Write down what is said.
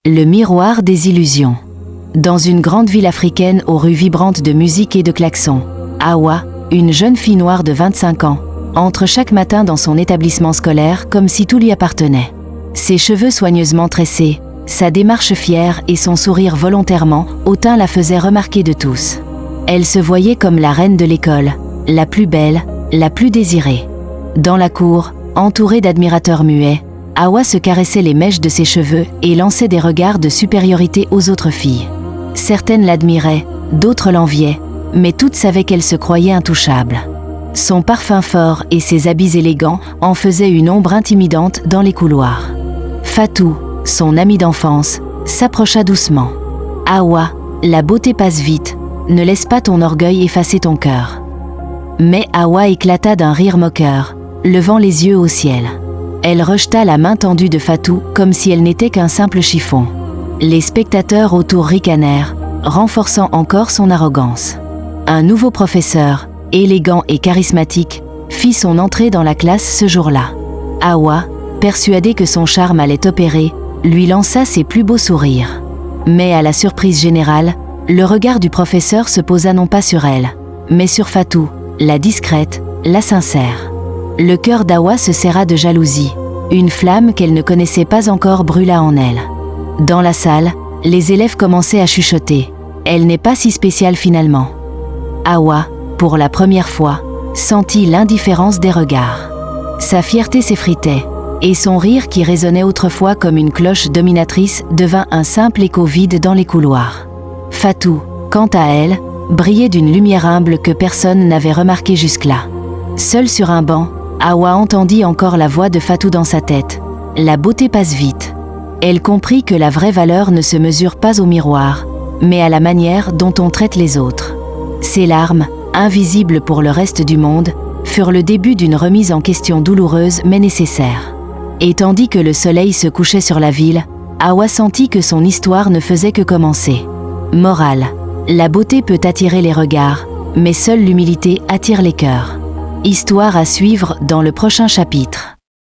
Le miroir des illusions. Dans une grande ville africaine aux rues vibrantes de musique et de klaxons, Hawa, une jeune fille noire de 25 ans, entre chaque matin dans son établissement scolaire comme si tout lui appartenait. Ses cheveux soigneusement tressés, sa démarche fière et son sourire volontairement hautain la faisaient remarquer de tous. Elle se voyait comme la reine de l'école, la plus belle, la plus désirée. Dans la cour, entourée d'admirateurs muets, Hawa se caressait les mèches de ses cheveux et lançait des regards de supériorité aux autres filles. Certaines l'admiraient, d'autres l'enviaient, mais toutes savaient qu'elle se croyait intouchable. Son parfum fort et ses habits élégants en faisaient une ombre intimidante dans les couloirs. Fatou, son amie d'enfance, s'approcha doucement. « Hawa, la beauté passe vite, ne laisse pas ton orgueil effacer ton cœur. » Mais Hawa éclata d'un rire moqueur, levant les yeux au ciel. Elle rejeta la main tendue de Fatou comme si elle n'était qu'un simple chiffon. Les spectateurs autour ricanèrent, renforçant encore son arrogance. Un nouveau professeur, élégant et charismatique, fit son entrée dans la classe ce jour-là. Hawa, persuadée que son charme allait opérer, lui lança ses plus beaux sourires. Mais à la surprise générale, le regard du professeur se posa non pas sur elle, mais sur Fatou, la discrète, la sincère. Le cœur d'Hawa se serra de jalousie. Une flamme qu'elle ne connaissait pas encore brûla en elle. Dans la salle, les élèves commençaient à chuchoter. « Elle n'est pas si spéciale finalement. » Hawa, pour la première fois, sentit l'indifférence des regards. Sa fierté s'effritait, et son rire qui résonnait autrefois comme une cloche dominatrice devint un simple écho vide dans les couloirs. Fatou, quant à elle, brillait d'une lumière humble que personne n'avait remarquée jusque-là. Seule sur un banc, Hawa entendit encore la voix de Fatou dans sa tête. La beauté passe vite. Elle comprit que la vraie valeur ne se mesure pas au miroir, mais à la manière dont on traite les autres. Ses larmes, invisibles pour le reste du monde, furent le début d'une remise en question douloureuse mais nécessaire. Et tandis que le soleil se couchait sur la ville, Hawa sentit que son histoire ne faisait que commencer. Morale. La beauté peut attirer les regards, mais seule l'humilité attire les cœurs. Histoire à suivre dans le prochain chapitre.